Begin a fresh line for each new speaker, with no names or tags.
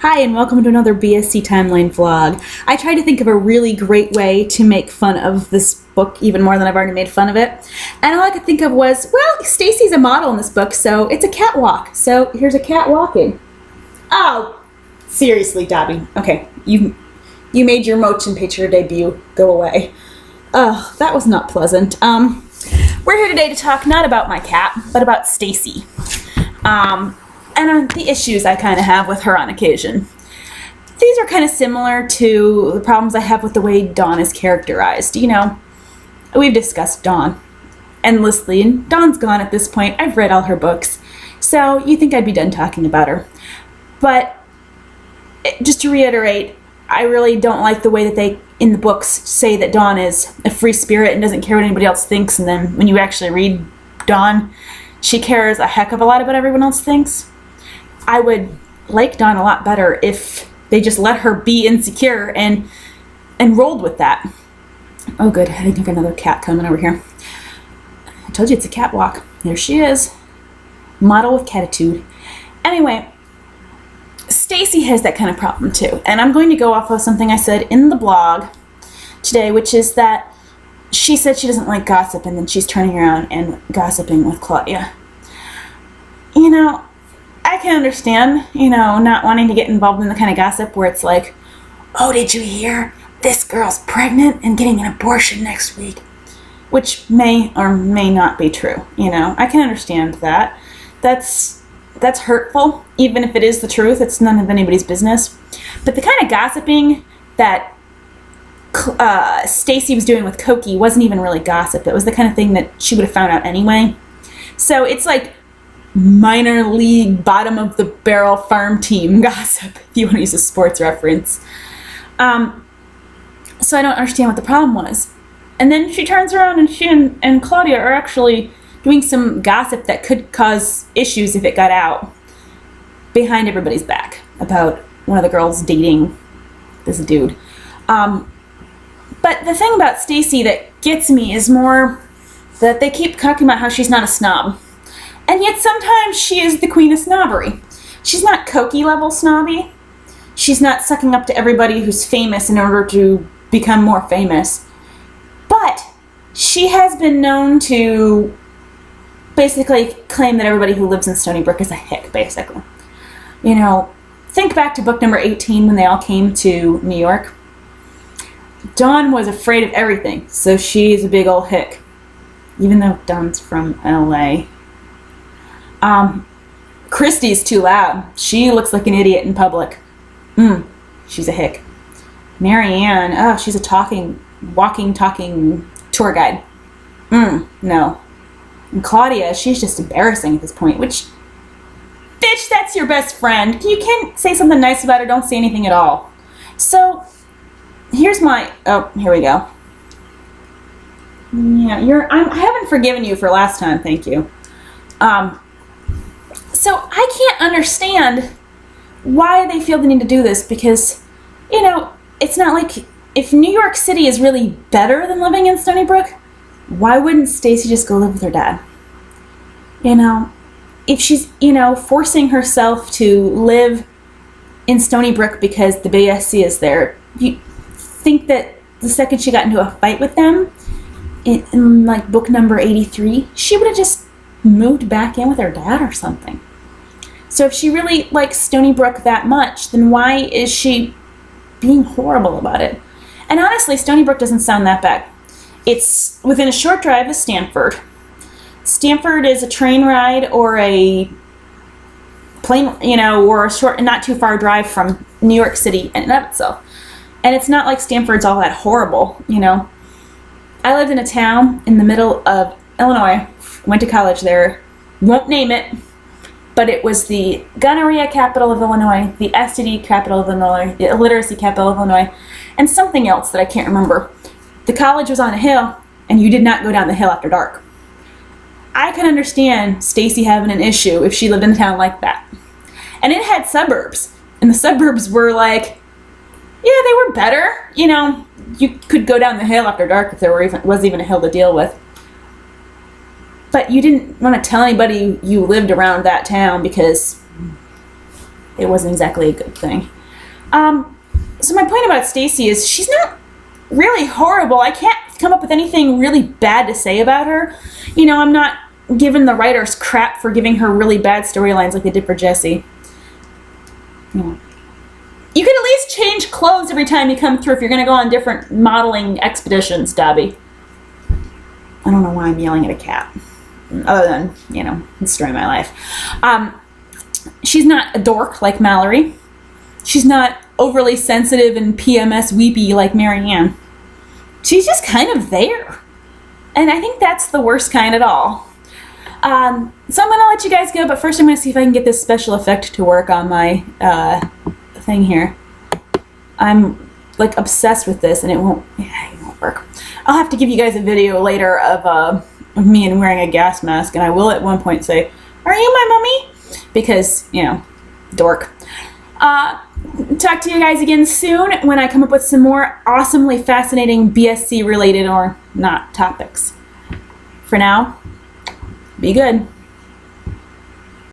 Hi, and welcome to another BSC Timeline vlog. I tried to think of a really great way to make fun of this book even more than I've already made fun of it. And all I could think of was, well, Stacey's a model in this book, so it's a catwalk. So here's a cat walking. Oh, seriously, Dobby. Okay, you made your motion picture debut. Go away. Oh, that was not pleasant. We're here today to talk not about my cat, but about Stacey. And the issues I kind of have with her on occasion. These are kind of similar to the problems I have with the way Dawn is characterized. You know, we've discussed Dawn endlessly, and Dawn's gone at this point. I've read all her books, so you'd think I'd be done talking about her. But just to reiterate, I really don't like the way that they, in the books, say that Dawn is a free spirit and doesn't care what anybody else thinks, and then when you actually read Dawn, she cares a heck of a lot about what everyone else thinks. I would like Dawn a lot better if they just let her be insecure and rolled with that. Oh good, I think another cat coming over here. I told you it's a catwalk. There she is. Model with catitude. Anyway, Stacey has that kind of problem too. And I'm going to go off of something I said in the blog today, which is that she said she doesn't like gossip, and then she's turning around and gossiping with Claudia. You know, I can understand, not wanting to get involved in the kind of gossip where it's like, oh, did you hear? This girl's pregnant and getting an abortion next week. Which may or may not be true, I can understand that. That's hurtful, even if it is the truth. It's none of anybody's business. But the kind of gossiping that Stacey was doing with Cokie wasn't even really gossip. It was the kind of thing that she would have found out anyway. So it's like minor league, bottom of the barrel farm team gossip, if you want to use a sports reference. So I don't understand what the problem was. And then she turns around and she and Claudia are actually doing some gossip that could cause issues if it got out behind everybody's back about one of the girls dating this dude. But the thing about Stacey that gets me is more that they keep talking about how she's not a snob. And yet sometimes she is the queen of snobbery. She's not Cokie level snobby. She's not sucking up to everybody who's famous in order to become more famous. But she has been known to basically claim that everybody who lives in Stony Brook is a hick, basically. Think back to book number 18 when they all came to New York. Dawn was afraid of everything, so she's a big old hick. Even though Dawn's from LA. Christy's too loud. She looks like an idiot in public. She's a hick. Marianne, oh, she's a walking, talking tour guide. No. And Claudia, she's just embarrassing at this point, which, bitch, that's your best friend. You can't say something nice about her, don't say anything at all. So, here's here we go. Yeah, I haven't forgiven you for last time, thank you. So I can't understand why they feel the need to do this, because, it's not like, if New York City is really better than living in Stony Brook, why wouldn't Stacey just go live with her dad? If she's, forcing herself to live in Stony Brook because the BSC is there, you think that the second she got into a fight with them, in like book number 83, she would have just moved back in with her dad or something. So if she really likes Stony Brook that much, then why is she being horrible about it? And honestly, Stony Brook doesn't sound that bad. It's within a short drive of Stanford. Stanford is a train ride or a plane, or a short, not too far drive from New York City in and of itself. And it's not like Stanford's all that horrible, I lived in a town in the middle of Illinois, went to college there, won't name it, but it was the gonorrhea capital of Illinois, the STD capital of Illinois, the illiteracy capital of Illinois, and something else that I can't remember. The college was on a hill, and you did not go down the hill after dark. I can understand Stacey having an issue if she lived in a town like that. And it had suburbs, and the suburbs were like, yeah, they were better. You could go down the hill after dark if there was even a hill to deal with. But you didn't want to tell anybody you lived around that town because it wasn't exactly a good thing. So my point about Stacey is she's not really horrible. I can't come up with anything really bad to say about her. You know, I'm not giving the writers crap for giving her really bad storylines like they did for Jessie. Yeah. You could at least change clothes every time you come through if you're going to go on different modeling expeditions, Dobby. I don't know why I'm yelling at a cat. Other than, you know, destroying my life. She's not a dork like Mallory. She's not overly sensitive and PMS weepy like Marianne. She's just kind of there. And I think that's the worst kind at all. So I'm going to let you guys go, but first I'm going to see if I can get this special effect to work on my thing here. I'm like obsessed with this and it won't work. I'll have to give you guys a video later of me and wearing a gas mask, and I will at one point say, "Are you my mummy?" Because, you know, dork. Talk to you guys again soon when I come up with some more awesomely fascinating BSC related or not topics. For now, be good.